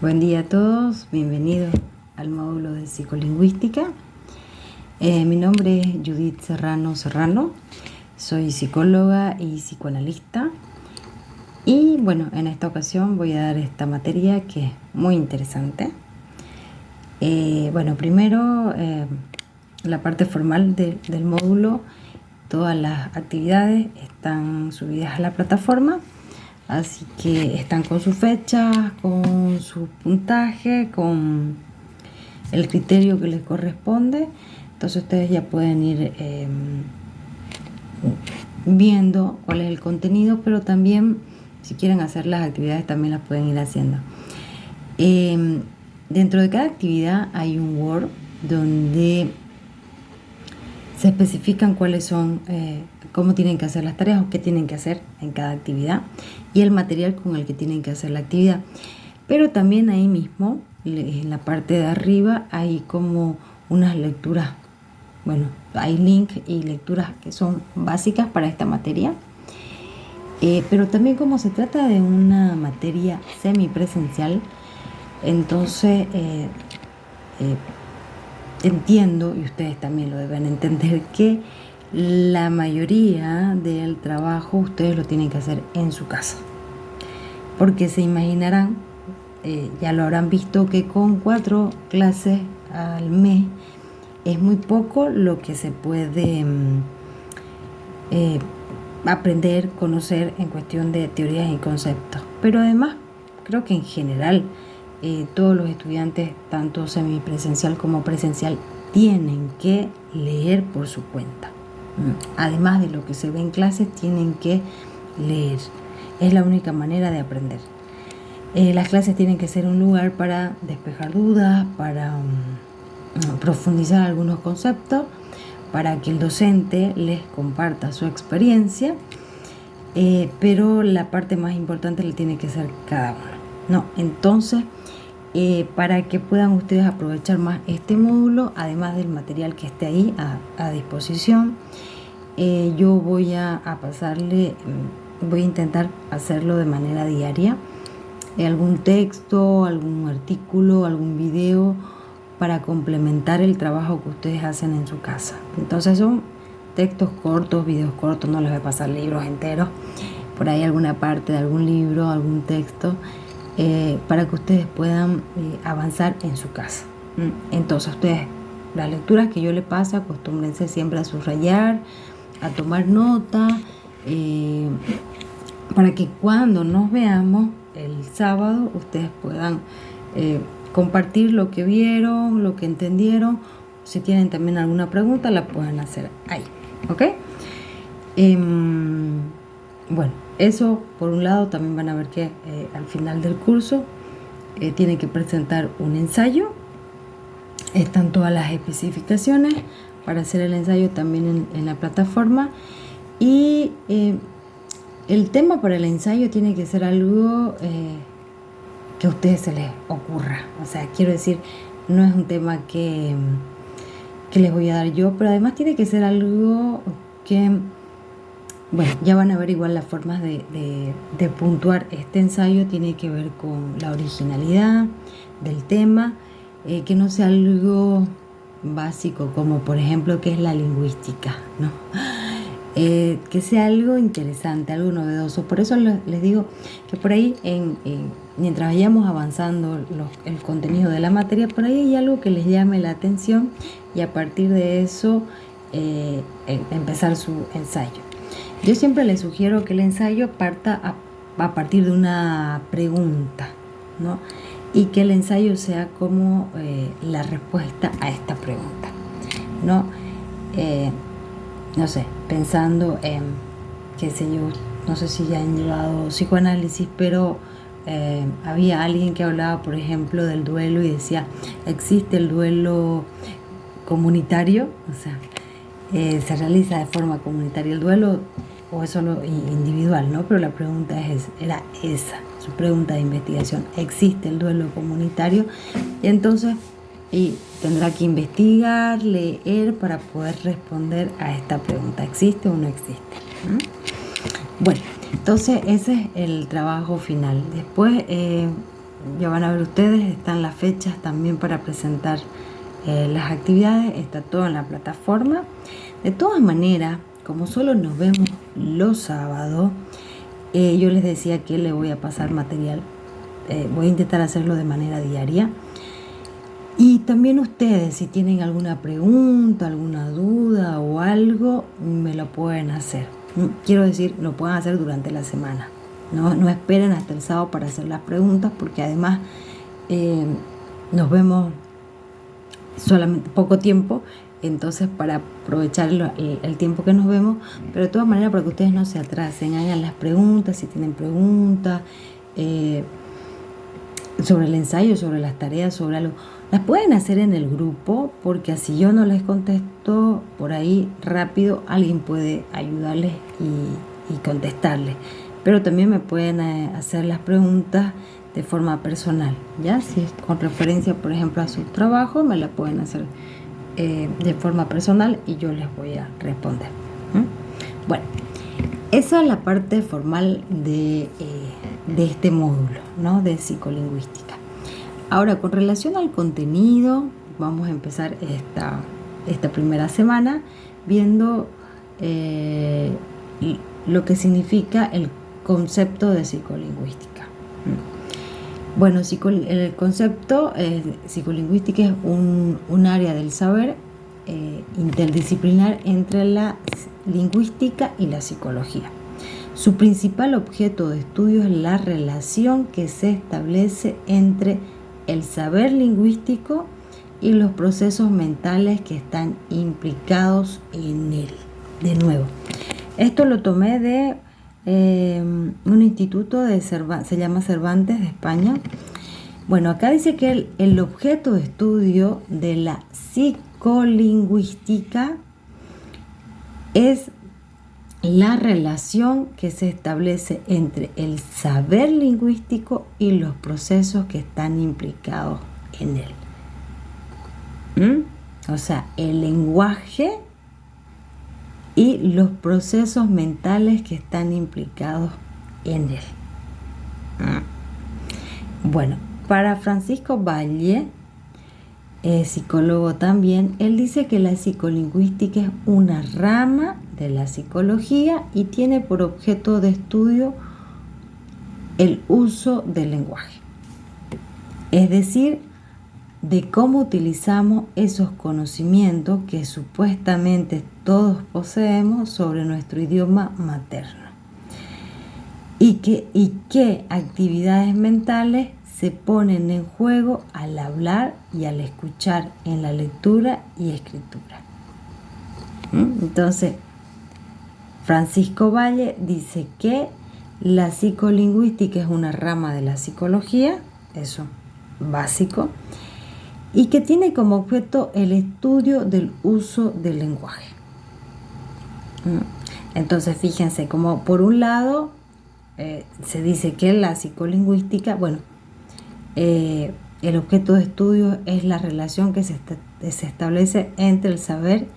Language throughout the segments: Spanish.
Buen día a todos, bienvenidos al módulo de psicolingüística. Mi nombre es Judith Serrano, soy psicóloga y psicoanalista. Y bueno, en esta ocasión voy a dar esta materia que es muy interesante. Primero la parte formal del módulo. Todas las actividades están subidas a la plataforma. Así que están con sus fechas, con su puntaje, con el criterio que les corresponde. Entonces ustedes ya pueden ir viendo cuál es el contenido, pero también si quieren hacer las actividades también las pueden ir haciendo. Dentro de cada actividad hay un Word donde se especifican cuáles son, cómo tienen que hacer las tareas o qué tienen que hacer en cada actividad y el material con el que tienen que hacer la actividad. Pero también ahí mismo, en la parte de arriba, hay como unas lecturas, hay link y lecturas que son básicas para esta materia. Pero también como se trata de una materia semipresencial, entonces entiendo, y ustedes también lo deben entender, que la mayoría del trabajo ustedes lo tienen que hacer en su casa. Porque se imaginarán, ya lo habrán visto, que con 4 clases al mes es muy poco lo que se puede aprender, conocer en cuestión de teorías y conceptos. Pero además, creo que en general todos los estudiantes, tanto semipresencial como presencial, tienen que leer por su cuenta. Además de lo que se ve en clases, tienen que leer. Es la única manera de aprender. Las clases tienen que ser un lugar para despejar dudas, para profundizar algunos conceptos, para que el docente les comparta su experiencia, pero la parte más importante le tiene que ser cada uno, ¿no? Entonces, para que puedan ustedes aprovechar más este módulo, además del material que esté ahí a disposición, yo voy a pasarle, voy a intentar hacerlo de manera diaria, algún texto, algún artículo, algún video para complementar el trabajo que ustedes hacen en su casa. Entonces son textos cortos, videos cortos, no les voy a pasar libros enteros, por ahí alguna parte de algún libro, algún texto, para que ustedes puedan avanzar en su casa. Entonces ustedes, las lecturas que yo les paso, acostúmbrense siempre a subrayar, a tomar nota, para que cuando nos veamos el sábado ustedes puedan compartir lo que vieron, lo que entendieron. Si tienen también alguna pregunta, la pueden hacer ahí, ¿ok? Eso por un lado. También van a ver que al final del curso tienen que presentar un ensayo. Están todas las especificaciones para hacer el ensayo también en la plataforma. Y el tema para el ensayo tiene que ser algo que a ustedes se les ocurra. O sea, quiero decir, no es un tema que les voy a dar yo, pero además tiene que ser algo que, ya van a ver igual las formas de puntuar este ensayo. Tiene que ver con la originalidad del tema, que no sea algo básico como por ejemplo que es la lingüística, ¿no? Que sea algo interesante, algo novedoso. Por eso les digo que por ahí, mientras vayamos avanzando el contenido de la materia, por ahí hay algo que les llame la atención y a partir de eso empezar su ensayo. Yo siempre les sugiero que el ensayo parta a partir de una pregunta, ¿no? Y que el ensayo sea como la respuesta a esta pregunta, ¿no? No sé, pensando en, qué sé yo, no sé si ya han llevado psicoanálisis, pero había alguien que hablaba, por ejemplo, del duelo y decía, ¿existe el duelo comunitario? O sea, ¿se realiza de forma comunitaria el duelo o es solo individual, ¿no? Pero la pregunta era esa, su pregunta de investigación, ¿existe el duelo comunitario? Y entonces tendrá que investigar, leer para poder responder a esta pregunta, ¿existe o no existe? Bueno, entonces ese es el trabajo final. Después ya van a ver ustedes, están las fechas también para presentar las actividades, está todo en la plataforma. De todas maneras, como solo nos vemos los sábados, yo les decía que le voy a pasar material, voy a intentar hacerlo de manera diaria. Y también ustedes, si tienen alguna pregunta, alguna duda o algo, me lo pueden hacer. Quiero decir, lo pueden hacer durante la semana. No esperen hasta el sábado para hacer las preguntas, porque además nos vemos solamente poco tiempo, entonces para aprovechar el tiempo que nos vemos, pero de todas maneras para que ustedes no se atrasen, hagan las preguntas, si tienen preguntas sobre el ensayo, sobre las tareas, sobre algo, las pueden hacer en el grupo, porque así yo no les contesto por ahí rápido, alguien puede ayudarles y contestarles, pero también me pueden hacer las preguntas de forma personal, ya si es con referencia por ejemplo a su trabajo, me la pueden hacer de forma personal y yo les voy a responder. Bueno, esa es la parte formal de este módulo, ¿no? De psicolingüística. Ahora, con relación al contenido, vamos a empezar esta primera semana viendo lo que significa el concepto de psicolingüística. Bueno, el concepto psicolingüística es un área del saber interdisciplinar entre la lingüística y la psicología. Su principal objeto de estudio es la relación que se establece entre el saber lingüístico y los procesos mentales que están implicados en él. De nuevo, esto lo tomé de un instituto se llama Cervantes de España. Bueno, acá dice que el objeto de estudio de la psicolingüística es la relación que se establece entre el saber lingüístico y los procesos que están implicados en él. O sea, el lenguaje y los procesos mentales que están implicados en él. Bueno, para Francisco Valle, psicólogo también, él dice que la psicolingüística es una rama de la psicología y tiene por objeto de estudio el uso del lenguaje, es decir, de cómo utilizamos esos conocimientos que supuestamente todos poseemos sobre nuestro idioma materno y qué actividades mentales se ponen en juego al hablar y al escuchar en la lectura y escritura. Entonces, Francisco Valle dice que la psicolingüística es una rama de la psicología, eso básico, y que tiene como objeto el estudio del uso del lenguaje. Entonces, fíjense, como por un lado se dice que la psicolingüística, el objeto de estudio es la relación que se establece entre el saber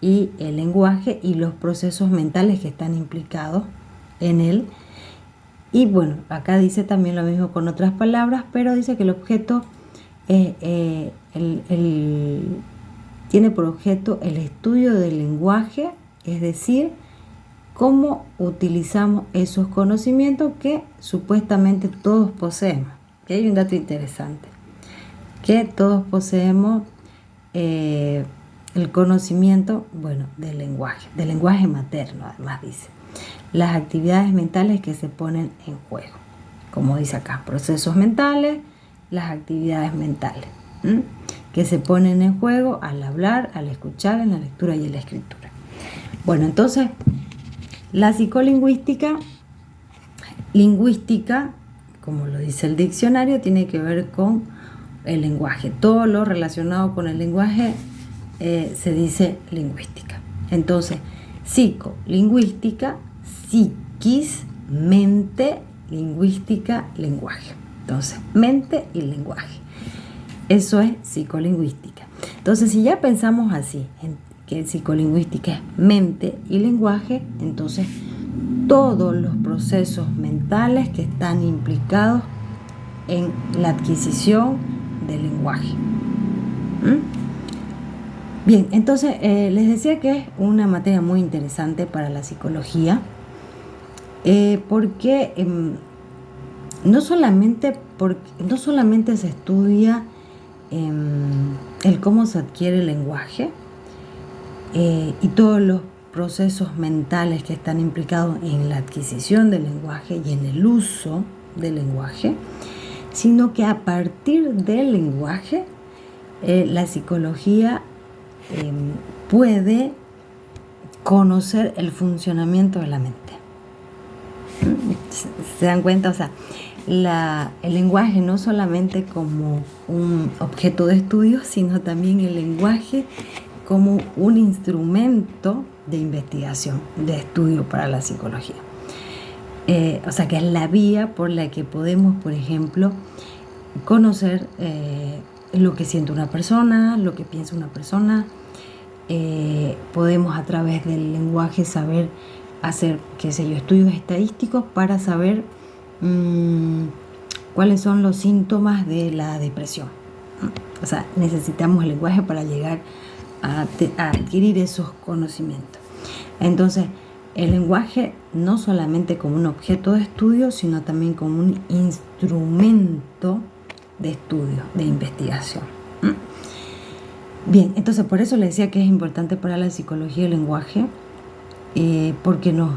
y el lenguaje y los procesos mentales que están implicados en él. Y bueno, acá dice también lo mismo con otras palabras, pero dice que el objeto tiene por objeto el estudio del lenguaje, es decir, cómo utilizamos esos conocimientos que supuestamente todos poseemos. Que hay un dato interesante, que todos poseemos el conocimiento, del lenguaje materno, además dice. Las actividades mentales que se ponen en juego, como dice acá, procesos mentales, las actividades mentales que se ponen en juego al hablar, al escuchar, en la lectura y en la escritura. Bueno, entonces, la psicolingüística, como lo dice el diccionario, tiene que ver con el lenguaje. Todo lo relacionado con el lenguaje se dice lingüística. Entonces, psicolingüística, psiquis, mente, lingüística, lenguaje. Entonces, mente y lenguaje. Eso es psicolingüística. Entonces, si ya pensamos así, que psicolingüística es mente y lenguaje, entonces todos los procesos mentales que están implicados en la adquisición del lenguaje. Bien, entonces les decía que es una materia muy interesante para la psicología, porque no solamente se estudia el cómo se adquiere el lenguaje y todos los procesos mentales que están implicados en la adquisición del lenguaje y en el uso del lenguaje, sino que a partir del lenguaje la psicología puede conocer el funcionamiento de la mente. ¿Se dan cuenta? O sea, el lenguaje no solamente como un objeto de estudio, sino también el lenguaje como un instrumento de investigación, de estudio para la psicología. O sea, que es la vía por la que podemos, por ejemplo, conocer lo que siente una persona, lo que piensa una persona. Podemos a través del lenguaje saber hacer, qué sé yo, estudios estadísticos para saber cuáles son los síntomas de la depresión. O sea, necesitamos el lenguaje para llegar a adquirir esos conocimientos. Entonces, el lenguaje no solamente como un objeto de estudio, sino también como un instrumento de estudio, de investigación. Bien, entonces por eso le decía que es importante para la psicología el lenguaje, porque nos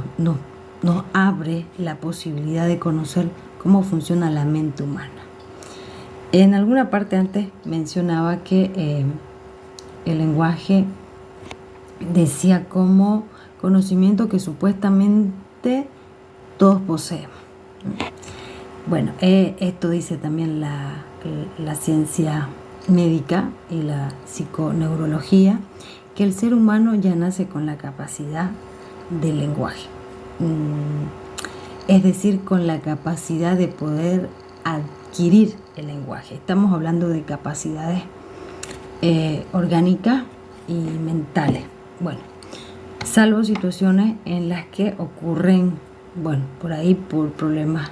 abre la posibilidad de conocer cómo funciona la mente humana. En alguna parte antes mencionaba que el lenguaje decía como conocimiento que supuestamente todos poseemos. Bueno, esto dice también la ciencia médica y la psiconeurología, que el ser humano ya nace con la capacidad del lenguaje, es decir, con la capacidad de poder adquirir el lenguaje. Estamos hablando de capacidades orgánicas y mentales. Bueno, salvo situaciones en las que ocurren, bueno, por ahí por problemas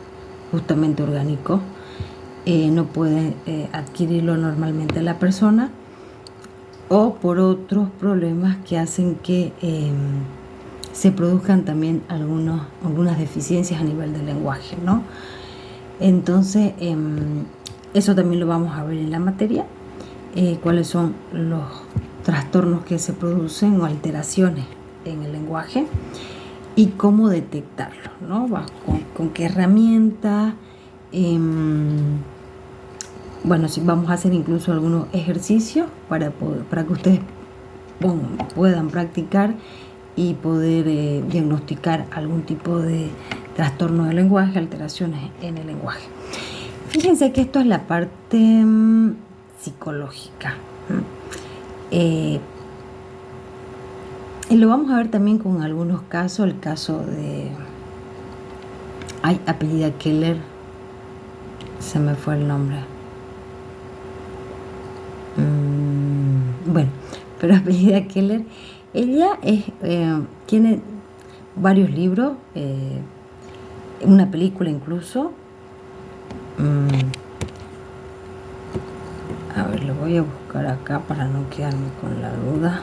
justamente orgánicos, no puede adquirirlo normalmente la persona, o por otros problemas que hacen que se produzcan también algunas deficiencias a nivel del lenguaje, ¿no? Entonces, eso también lo vamos a ver en la materia, cuáles son los trastornos que se producen o alteraciones en el lenguaje y cómo detectarlo, ¿no? Con qué herramientas. Bueno, sí, vamos a hacer incluso algunos ejercicios para que ustedes puedan practicar y poder diagnosticar algún tipo de trastorno del lenguaje, alteraciones en el lenguaje. Fíjense que esto es la parte psicológica. Y lo vamos a ver también con algunos casos. El caso de... apellida Keller, se me fue el nombre. Bueno, pero apellida Keller. Ella tiene varios libros, una película incluso. A ver, lo voy a buscar acá para no quedarme con la duda.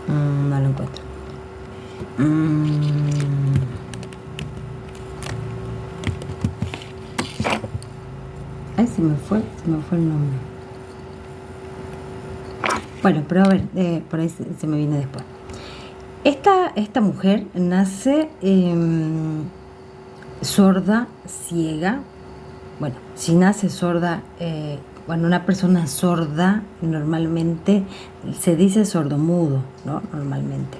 No lo encuentro. Ay, se me fue el nombre. Bueno, pero a ver, por ahí se me viene después. Esta mujer nace sorda, ciega. Bueno, si nace sorda, bueno, una persona sorda normalmente se dice sordomudo, ¿no? Normalmente.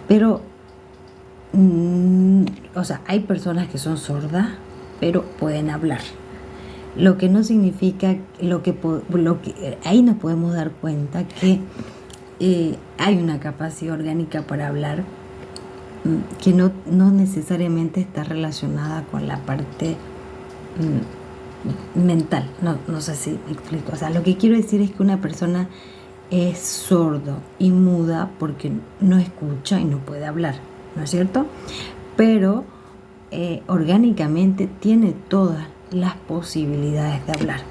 Pero, o sea, hay personas que son sordas, pero pueden hablar. Lo que no significa, ahí nos podemos dar cuenta que hay una capacidad orgánica para hablar que no necesariamente está relacionada con la parte mental, no sé si me explico. O sea, lo que quiero decir es que una persona es sordo y muda porque no escucha y no puede hablar, ¿no es cierto? Pero orgánicamente tiene todas las posibilidades de hablar.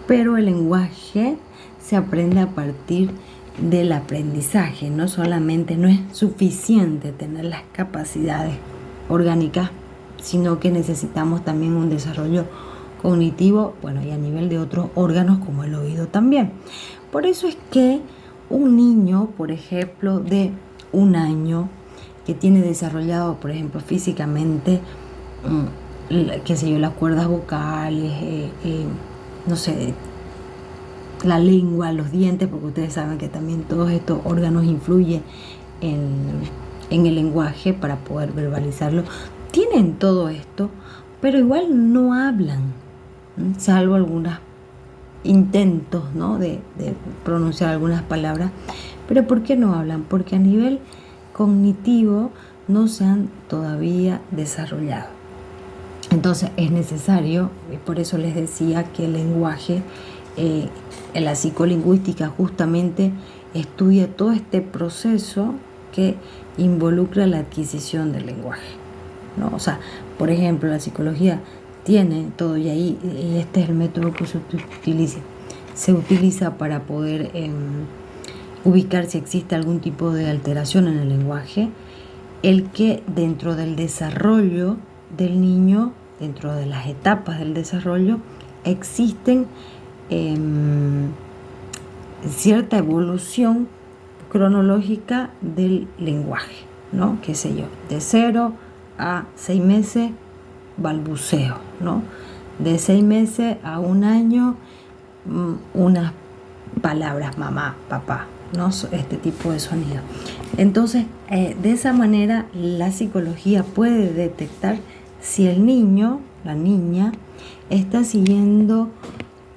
Pero el lenguaje se aprende a partir del aprendizaje, no solamente no es suficiente tener las capacidades orgánicas, sino que necesitamos también un desarrollo cognitivo, bueno, y a nivel de otros órganos como el oído también. Por eso es que un niño, por ejemplo, de 1 año, que tiene desarrollado, por ejemplo, físicamente, qué sé yo, las cuerdas vocales, no sé, la lengua, los dientes, porque ustedes saben que también todos estos órganos influyen en el lenguaje para poder verbalizarlo. Tienen todo esto, pero igual no hablan, salvo algunos intentos, ¿no?, de pronunciar algunas palabras. Pero ¿por qué no hablan? Porque a nivel cognitivo no se han todavía desarrollado. Entonces es necesario, y por eso les decía que el lenguaje, en la psicolingüística justamente estudia todo este proceso que involucra la adquisición del lenguaje, ¿no? O sea, por ejemplo, la psicología tiene todo y ahí, y este es el método que se utiliza para poder ubicar si existe algún tipo de alteración en el lenguaje, el que dentro del desarrollo del niño, dentro de las etapas del desarrollo, existen cierta evolución cronológica del lenguaje, ¿no? Qué sé yo, de 0 a 6 meses, balbuceo, ¿no? De 6 meses a 1 año, unas palabras, mamá, papá, ¿no? Este tipo de sonido. Entonces, de esa manera, la psicología puede detectar si el niño, la niña, está siguiendo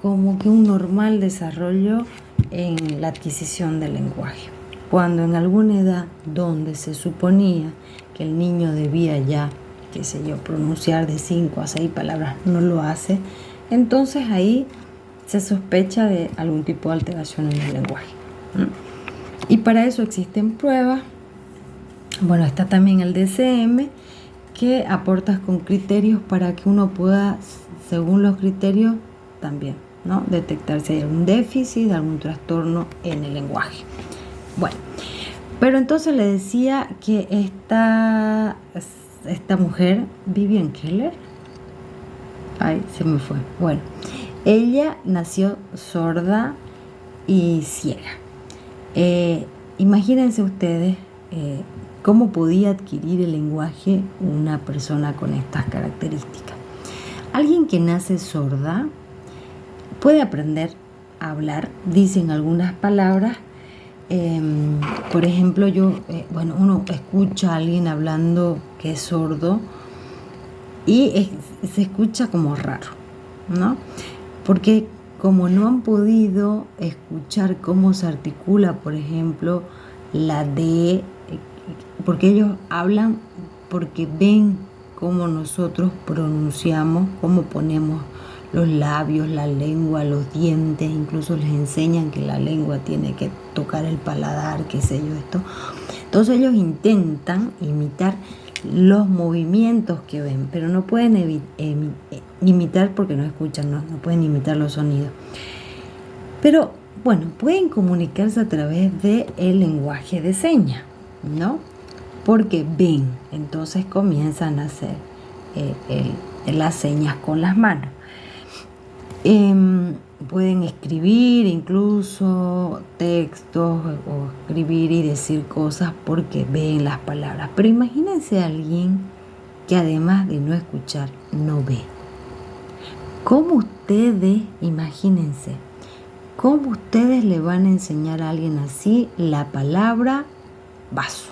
como que un normal desarrollo en la adquisición del lenguaje. Cuando en alguna edad donde se suponía que el niño debía ya, qué sé yo, pronunciar de 5 a 6 palabras, no lo hace, entonces ahí se sospecha de algún tipo de alteración en el lenguaje. Y para eso existen pruebas. Bueno, está también el DSM, que aporta con criterios para que uno pueda, según los criterios, también, ¿no?, detectar si hay algún déficit, algún trastorno en el lenguaje. Bueno, pero entonces le decía que esta mujer, Vivian Keller, se me fue. Bueno, ella nació sorda y ciega. Imagínense ustedes cómo podía adquirir el lenguaje una persona con estas características. Alguien que nace sorda puede aprender a hablar, dicen algunas palabras. Por ejemplo, uno escucha a alguien hablando que es sordo y se escucha como raro, ¿no? Porque como no han podido escuchar cómo se articula, por ejemplo, la D, porque ellos hablan porque ven cómo nosotros pronunciamos, cómo ponemos los labios, la lengua, los dientes, incluso les enseñan que la lengua tiene que tocar el paladar, qué sé yo, esto. Entonces ellos intentan imitar los movimientos que ven, pero no pueden imitar porque no escuchan, no pueden imitar los sonidos. Pero bueno, pueden comunicarse a través del lenguaje de señas, ¿no? Porque ven, entonces comienzan a hacer las señas con las manos. Pueden escribir incluso textos o escribir y decir cosas porque ven las palabras. Pero imagínense a alguien que además de no escuchar, no ve. ¿Cómo ustedes, imagínense, cómo ustedes le van a enseñar a alguien así la palabra vaso?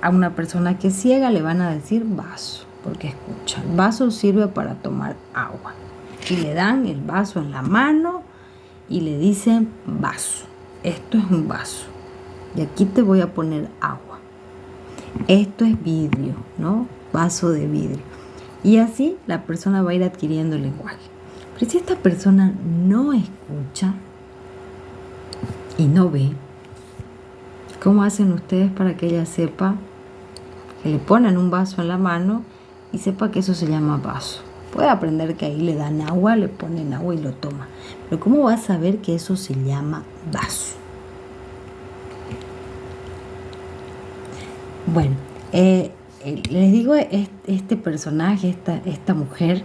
A una persona que es ciega le van a decir vaso, porque escucha. El vaso sirve para tomar agua. Y le dan el vaso en la mano y le dicen vaso. Esto es un vaso. Y aquí te voy a poner agua. Esto es vidrio, ¿no? Vaso de vidrio. Y así la persona va a ir adquiriendo el lenguaje. Pero si esta persona no escucha y no ve, ¿cómo hacen ustedes para que ella sepa que le ponen un vaso en la mano y sepa que eso se llama vaso? Puede aprender que ahí le dan agua, le ponen agua y lo toma. Pero ¿cómo va a saber que eso se llama vaso? Bueno, les digo, este personaje, esta mujer,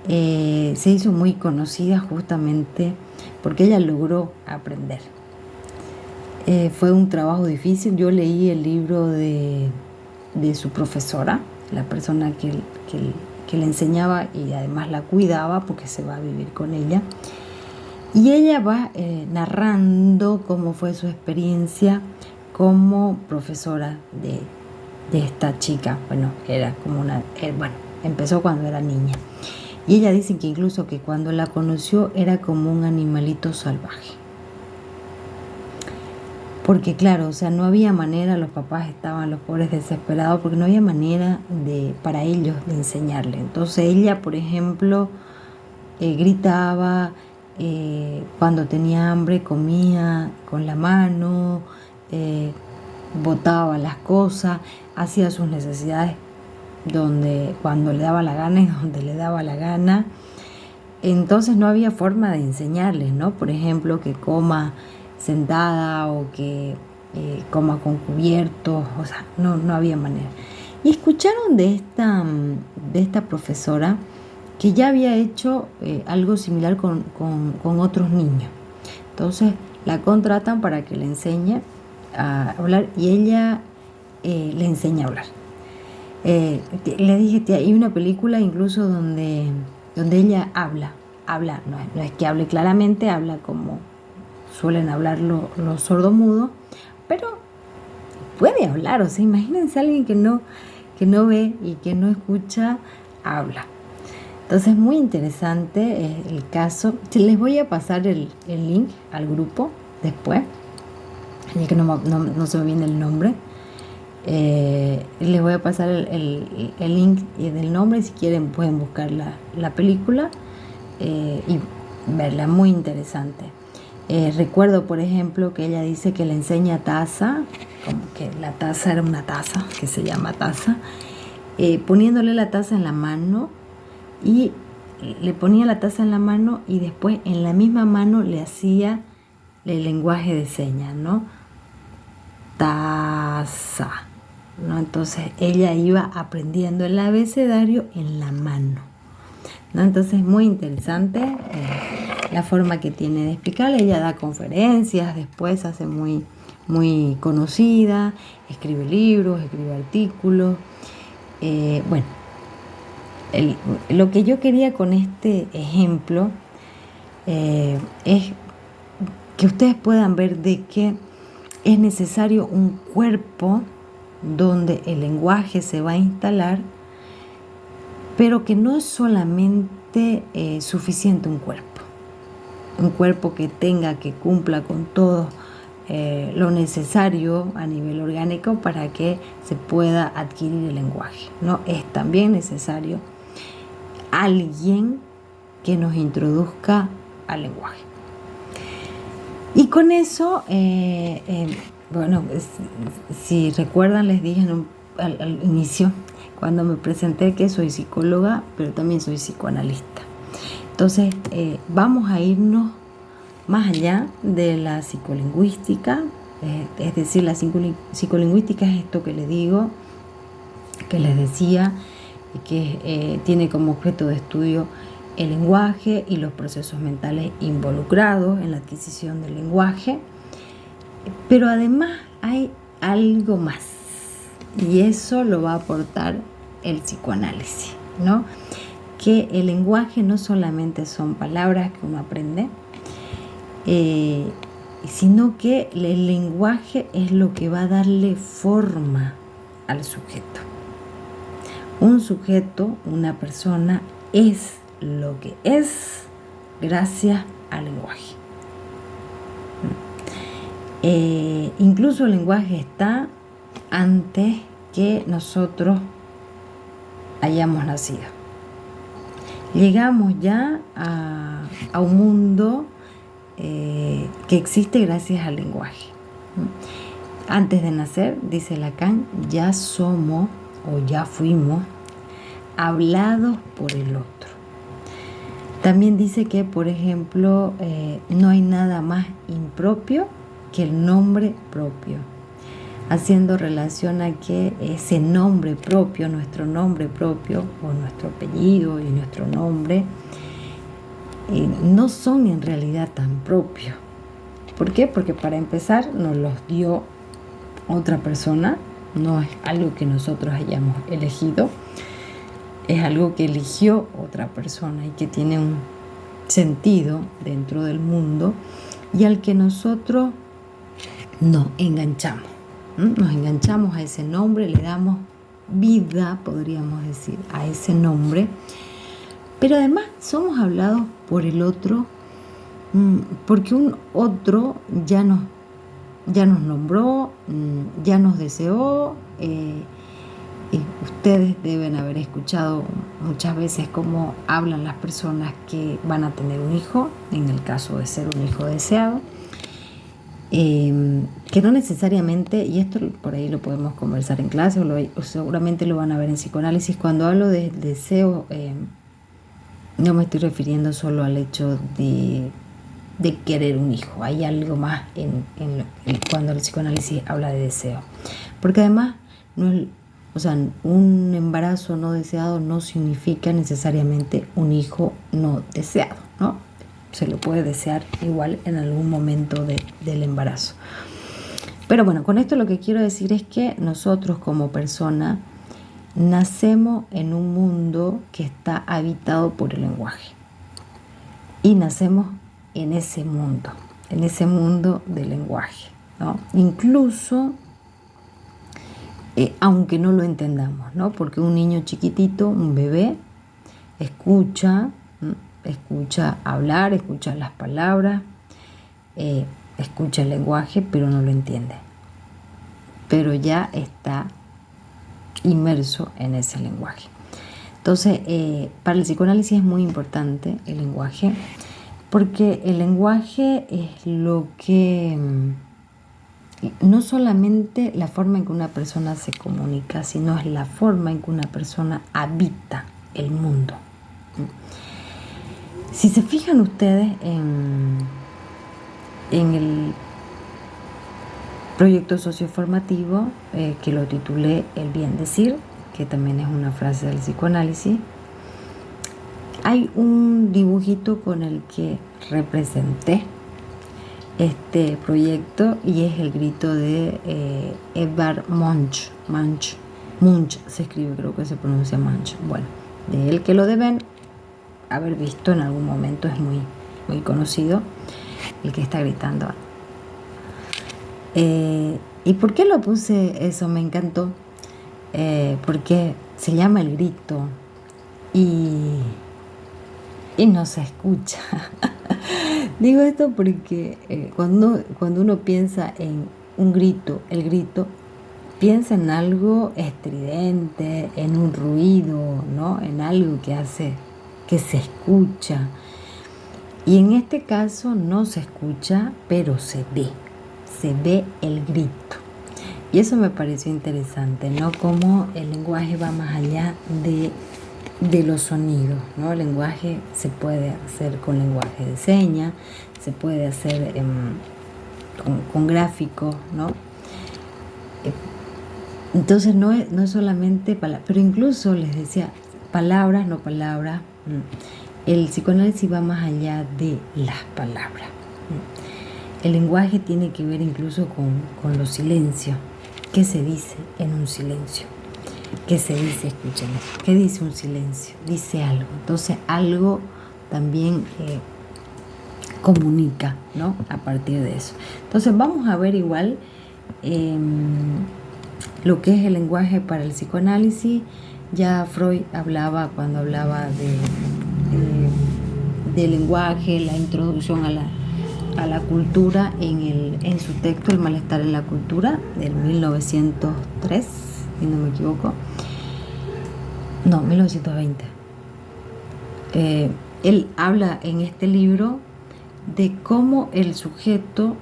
se hizo muy conocida justamente porque ella logró aprender. Fue un trabajo difícil. Yo leí el libro de su profesora, la persona que le enseñaba y además la cuidaba porque se va a vivir con ella. Y ella va narrando cómo fue su experiencia como profesora de esta chica. Bueno, era como empezó cuando era niña. Y ella dice que incluso que cuando la conoció era como un animalito salvaje. Porque claro, o sea, no había manera, los papás estaban, los pobres, desesperados, porque no había manera para ellos de enseñarle. Entonces ella, por ejemplo, gritaba, cuando tenía hambre comía con la mano, botaba las cosas, hacía sus necesidades cuando le daba la gana y donde le daba la gana. Entonces no había forma de enseñarles, ¿no? Por ejemplo, que coma sentada o que coma con cubiertos, o sea, no había manera. Y escucharon de esta profesora que ya había hecho algo similar con otros niños. Entonces la contratan para que le enseñe a hablar y ella le enseña a hablar. Le dije, tía, hay una película incluso donde ella habla, no es que hable claramente, habla como suelen hablar los sordomudos, pero puede hablar. O sea, imagínense a alguien que no ve y que no escucha, habla. Entonces, muy interesante el caso. Les voy a pasar el link al grupo después, ya que no se me viene el nombre. Les voy a pasar el link del nombre. Si quieren pueden buscar la película y verla, muy interesante. Recuerdo, por ejemplo, que ella dice que le enseña taza, como que la taza era una taza, que se llama taza, poniéndole la taza en la mano, y le ponía la taza en la mano y después en la misma mano le hacía el lenguaje de señas, ¿no? Taza, ¿no? Entonces ella iba aprendiendo el abecedario en la mano, ¿no? Entonces muy interesante la forma que tiene de explicarle. Ella da conferencias, después hace muy, muy conocida, escribe libros, escribe artículos. Bueno, lo que yo quería con este ejemplo es que ustedes puedan ver de que es necesario un cuerpo donde el lenguaje se va a instalar, pero que no es solamente suficiente un cuerpo que cumpla con todo lo necesario a nivel orgánico para que se pueda adquirir el lenguaje, ¿no? Es también necesario alguien que nos introduzca al lenguaje. Y con eso, bueno, si recuerdan, les dije al inicio, cuando me presenté, que soy psicóloga, pero también soy psicoanalista. Entonces, vamos a irnos más allá de la psicolingüística, es decir, la psicolingüística es esto que les digo, que les decía, que tiene como objeto de estudio el lenguaje y los procesos mentales involucrados en la adquisición del lenguaje. Pero además hay algo más, y eso lo va a aportar el psicoanálisis, ¿no? Que el lenguaje no solamente son palabras que uno aprende, sino que el lenguaje es lo que va a darle forma al sujeto. Un sujeto, una persona, es lo que es gracias al lenguaje. Incluso el lenguaje está antes que nosotros hayamos nacido. llegamos ya a un mundo que existe gracias al lenguaje. Antes de nacer, dice Lacan, ya somos o ya fuimos hablados por el otro. También dice que, por ejemplo, no hay nada más impropio que el nombre propio, haciendo relación a que ese nombre propio, nuestro nombre propio, o nuestro apellido y nuestro nombre, no son en realidad tan propios. ¿Por qué? Porque para empezar nos los dio otra persona, no es algo que nosotros hayamos elegido, es algo que eligió otra persona y que tiene un sentido dentro del mundo y al que nosotros nos enganchamos. Nos enganchamos a ese nombre, le damos vida, podríamos decir, a ese nombre, pero además somos hablados por el otro porque un otro ya nos nombró, ya nos deseó. Y ustedes deben haber escuchado muchas veces cómo hablan las personas que van a tener un hijo, en el caso de ser un hijo deseado, que no necesariamente, y esto por ahí lo podemos conversar en clase o seguramente lo van a ver en psicoanálisis, cuando hablo de deseo, no me estoy refiriendo solo al hecho de querer un hijo, hay algo más cuando el psicoanálisis habla de deseo, porque además un embarazo no deseado no significa necesariamente un hijo no deseado, ¿no? Se lo puede desear igual en algún momento del embarazo. Pero bueno, con esto lo que quiero decir es que nosotros como persona nacemos en un mundo que está habitado por el lenguaje. Y nacemos en ese mundo del lenguaje, ¿no? Incluso aunque no lo entendamos, ¿no? Porque un niño chiquitito, un bebé, escucha hablar, escucha las palabras, escucha el lenguaje, pero no lo entiende. Pero ya está inmerso en ese lenguaje. Entonces, para el psicoanálisis es muy importante el lenguaje, porque el lenguaje es lo que no solamente la forma en que una persona se comunica, sino es la forma en que una persona habita el mundo. Si se fijan ustedes en el proyecto socioformativo, que lo titulé El bien decir, que también es una frase del psicoanálisis, hay un dibujito con el que representé este proyecto y es el grito de Edvard Munch. Munch se escribe, creo que se pronuncia Munch. Bueno, de él que lo deben haber visto en algún momento, es muy, muy conocido, el que está gritando. ¿Y por qué lo puse eso? Me encantó, porque se llama el grito y no se escucha. Digo esto porque cuando uno piensa en un grito, el grito, piensa en algo estridente, en un ruido, ¿no? En algo que hace que se escucha. Y en este caso no se escucha, pero se ve el grito. Y eso me pareció interesante, ¿no? Cómo el lenguaje va más allá de los sonidos, ¿no? El lenguaje se puede hacer con lenguaje de señas, se puede hacer con gráficos, ¿no? Entonces no es solamente palabras, pero incluso les decía, palabras, no palabras. El psicoanálisis va más allá de las palabras. El lenguaje tiene que ver incluso con los silencios. ¿Qué se dice en un silencio? ¿Qué se dice? Escuchen, ¿qué dice un silencio? Dice algo. Entonces algo también comunica, ¿no? A partir de eso. Entonces vamos a ver igual lo que es el lenguaje para el psicoanálisis. Ya Freud hablaba, cuando hablaba de lenguaje, la introducción a la cultura en su texto El malestar en la cultura del 1903, si no me equivoco. No, 1920. él habla en este libro de cómo el sujeto,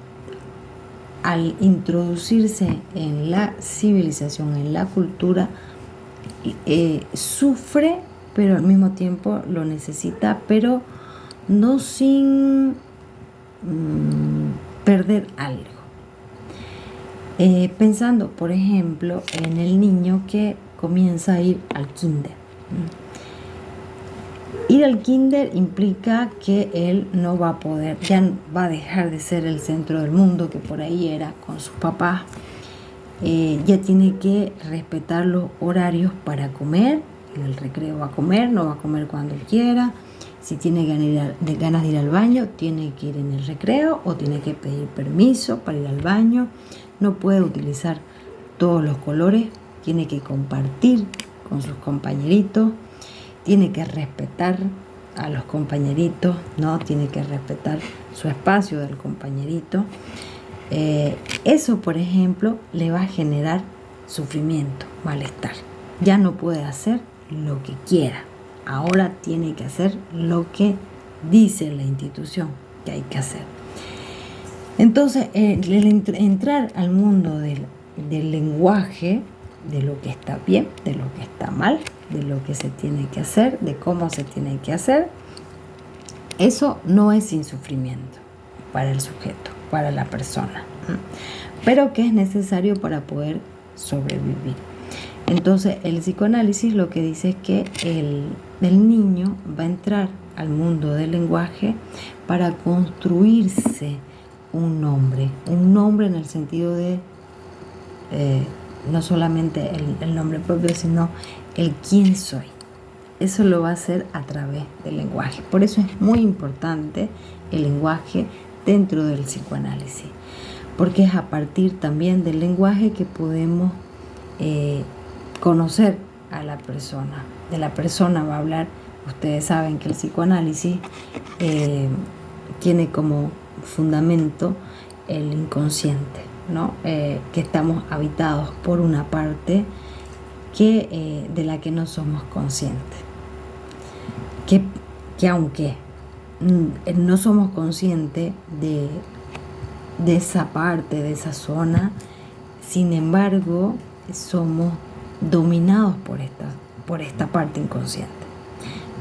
al introducirse en la civilización, en la cultura, sufre, pero al mismo tiempo lo necesita, pero no sin perder algo. Pensando, por ejemplo, en el niño que comienza a ir al kinder. Ir al kinder implica que él no va a poder, ya va a dejar de ser el centro del mundo, que por ahí era con sus papás. Ya tiene que respetar los horarios para comer. En el recreo va a comer, no va a comer cuando él quiera. Si tiene ganas de ir al baño, tiene que ir en el recreo o tiene que pedir permiso para ir al baño. No puede utilizar todos los colores, tiene que compartir con sus compañeritos, tiene que respetar a los compañeritos, ¿no? Tiene que respetar su espacio del compañerito. Eso, por ejemplo, le va a generar sufrimiento, malestar. Ya no puede hacer lo que quiera. Ahora tiene que hacer lo que dice la institución que hay que hacer. Entonces, entrar al mundo del lenguaje, de lo que está bien, de lo que está mal, de lo que se tiene que hacer, de cómo se tiene que hacer, eso no es sin sufrimiento para el sujeto, para la persona, pero que es necesario para poder sobrevivir. Entonces, el psicoanálisis lo que dice es que el niño va a entrar al mundo del lenguaje para construirse un nombre en el sentido de no solamente el nombre propio, sino el quién soy. Eso lo va a hacer a través del lenguaje. Por eso es muy importante el lenguaje dentro del psicoanálisis, porque es a partir también del lenguaje que podemos conocer a la persona. De la persona va a hablar. Ustedes saben que el psicoanálisis tiene como fundamento el inconsciente, ¿no? Que estamos habitados por una parte de la que no somos conscientes. Que aunque no somos conscientes de esa parte, de esa zona, sin embargo, somos dominados por esta parte inconsciente.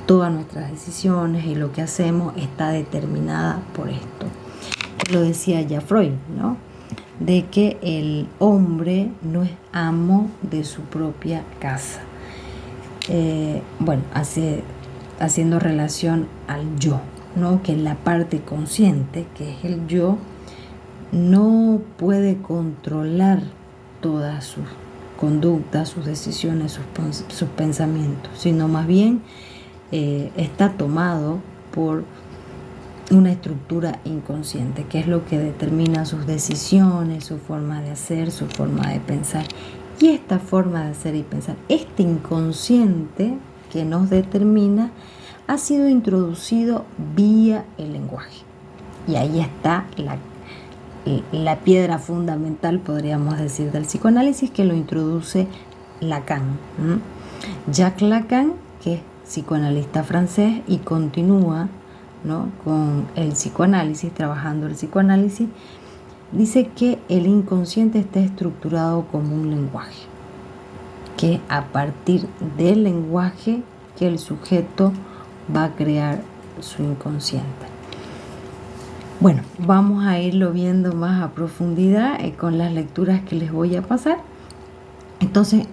Todas nuestras decisiones y lo que hacemos está determinada por esto. Lo decía ya Freud, ¿no? De que el hombre no es amo de su propia casa. Haciendo relación al yo, ¿no? Que la parte consciente, que es el yo, no puede controlar todas sus conductas, sus decisiones, sus pensamientos, sino más bien está tomado por una estructura inconsciente, que es lo que determina sus decisiones, su forma de hacer, su forma de pensar. Y esta forma de hacer y pensar, este inconsciente que nos determina, ha sido introducido vía el lenguaje. Y ahí está la piedra fundamental, podríamos decir, del psicoanálisis, que lo introduce Lacan. Jacques Lacan, que es psicoanalista francés y continúa, ¿no?, con el psicoanálisis, trabajando el psicoanálisis, dice que el inconsciente está estructurado como un lenguaje, que a partir del lenguaje que el sujeto va a crear su inconsciente. Bueno, vamos a irlo viendo más a profundidad con las lecturas que les voy a pasar. Entonces,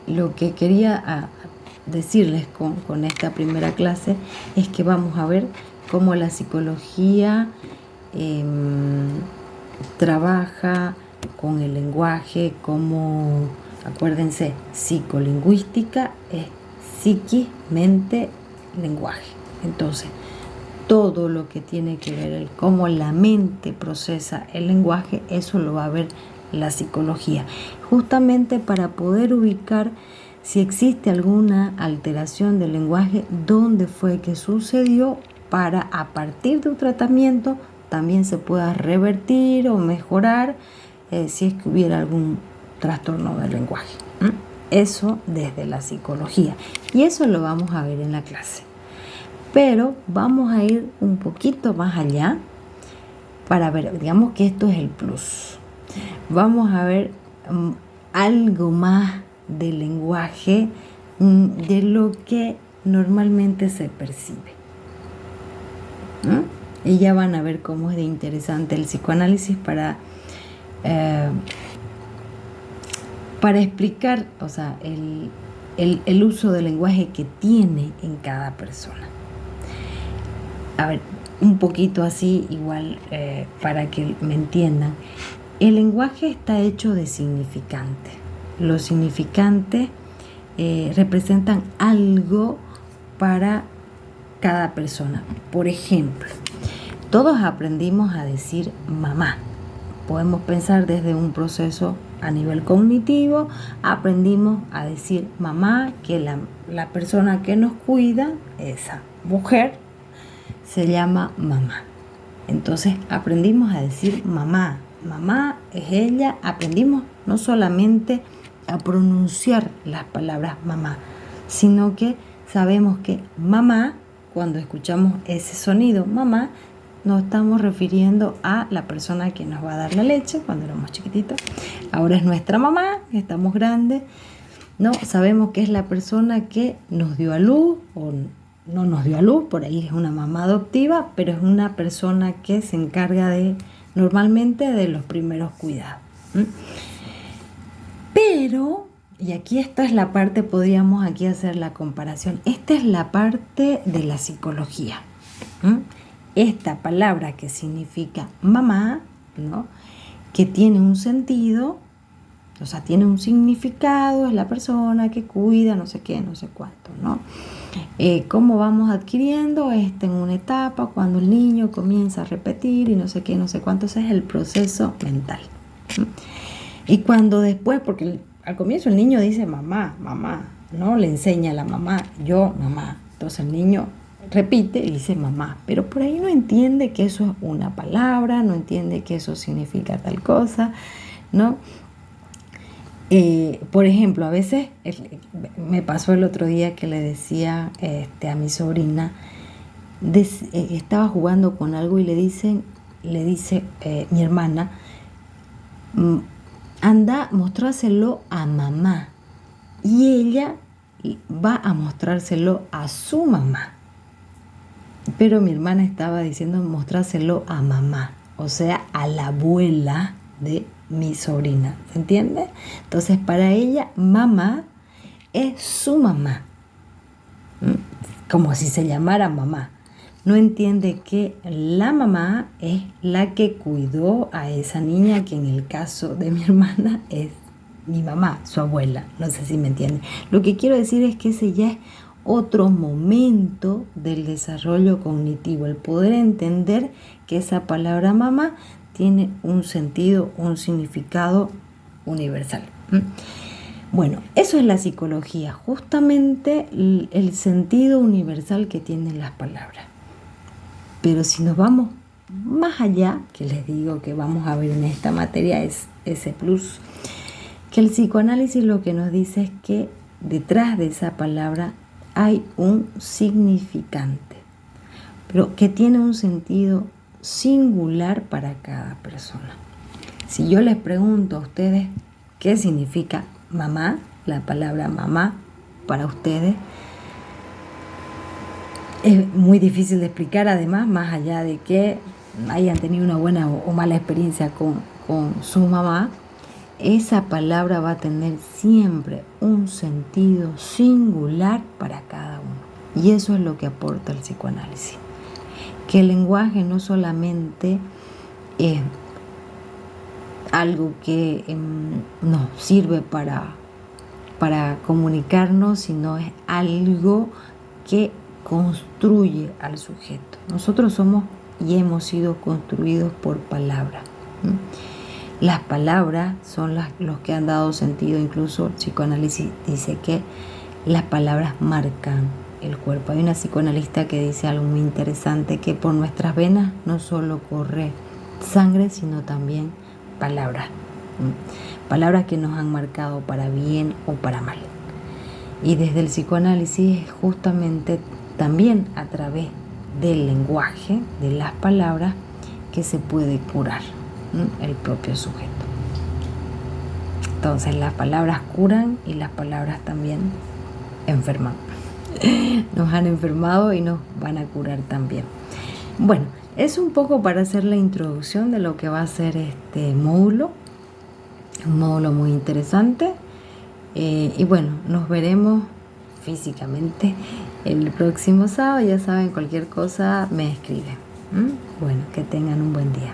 lo que quería decirles con esta primera clase es que vamos a ver cómo la psicología trabaja con el lenguaje, cómo, acuérdense, psicolingüística es psiquis, mente, lenguaje. Entonces, todo lo que tiene que ver cómo la mente procesa el lenguaje, eso lo va a ver la psicología, justamente para poder ubicar si existe alguna alteración del lenguaje, dónde fue que sucedió, para a partir de un tratamiento también se pueda revertir o mejorar si es que hubiera algún trastorno del lenguaje. Eso desde la psicología, y eso lo vamos a ver en la clase. Pero vamos a ir un poquito más allá para ver, digamos que esto es el plus. Vamos a ver algo más del lenguaje, de lo que normalmente se percibe. Y ya van a ver cómo es de interesante el psicoanálisis para explicar, o sea, el uso del lenguaje que tiene en cada persona. A ver, un poquito así, igual, para que me entiendan. El lenguaje está hecho de significantes. Los significantes representan algo para cada persona. Por ejemplo, todos aprendimos a decir mamá. Podemos pensar desde un proceso a nivel cognitivo, aprendimos a decir mamá, que la persona que nos cuida, esa mujer, se llama mamá. Entonces aprendimos a decir mamá. Mamá es ella. Aprendimos no solamente a pronunciar las palabras mamá, sino que sabemos que mamá, cuando escuchamos ese sonido mamá, nos estamos refiriendo a la persona que nos va a dar la leche cuando éramos chiquititos. Ahora es nuestra mamá, estamos grandes, ¿no? Sabemos que es la persona que nos dio a luz o no nos dio a luz, por ahí es una mamá adoptiva, pero es una persona que se encarga normalmente de los primeros cuidados. Pero, y aquí esta es la parte, podríamos aquí hacer la comparación, esta es la parte de la psicología. Esta palabra que significa mamá, ¿no? Que tiene un sentido, o sea, tiene un significado, es la persona que cuida, no sé qué, no sé cuánto, ¿no? ¿Cómo vamos adquiriendo? En una etapa, cuando el niño comienza a repetir y no sé qué, no sé cuánto, ese es el proceso mental. Y cuando después, porque al comienzo el niño dice mamá, mamá, ¿no? Le enseña a la mamá, yo, mamá. Entonces el niño repite y dice mamá, pero por ahí no entiende que eso es una palabra, no entiende que eso significa tal cosa, ¿no? Por ejemplo, a veces me pasó el otro día que le decía a mi sobrina, estaba jugando con algo y le dice mi hermana, anda, mostrárselo a mamá. Y ella va a mostrárselo a su mamá. Pero mi hermana estaba diciendo mostrárselo a mamá, o sea, a la abuela de mi sobrina, ¿se entiende? Entonces, para ella, mamá es su mamá, como si se llamara mamá. No entiende que la mamá es la que cuidó a esa niña, que en el caso de mi hermana es mi mamá, su abuela. No sé si me entiende. Lo que quiero decir es que ese ya es otro momento del desarrollo cognitivo, el poder entender que esa palabra mamá tiene un sentido, un significado universal. Bueno, eso es la psicología, justamente el sentido universal que tienen las palabras. Pero si nos vamos más allá, que les digo que vamos a ver en esta materia, es ese plus, que el psicoanálisis lo que nos dice es que detrás de esa palabra hay un significante, pero que tiene un sentido singular para cada persona. Si yo les pregunto a ustedes qué significa mamá, la palabra mamá para ustedes, es muy difícil de explicar, además, más allá de que hayan tenido una buena o mala experiencia con su mamá, esa palabra va a tener siempre un sentido singular para cada uno. Y eso es lo que aporta el psicoanálisis. Que el lenguaje no solamente es algo que nos sirve para comunicarnos, sino es algo que construye al sujeto. Nosotros somos y hemos sido construidos por palabras. Las palabras son los que han dado sentido. Incluso el psicoanálisis dice que las palabras marcan el cuerpo. Hay una psicoanalista que dice algo muy interesante, que por nuestras venas no solo corre sangre, sino también palabras. Palabras que nos han marcado para bien o para mal. Y desde el psicoanálisis justamente también a través del lenguaje, de las palabras, que se puede curar el propio sujeto. Entonces las palabras curan y las palabras también enferman. Nos han enfermado y nos van a curar también. Bueno, es un poco para hacer la introducción de lo que va a ser este módulo. Un módulo muy interesante. Y bueno, nos veremos físicamente el próximo sábado. Ya saben, cualquier cosa me escriben. Bueno, que tengan un buen día.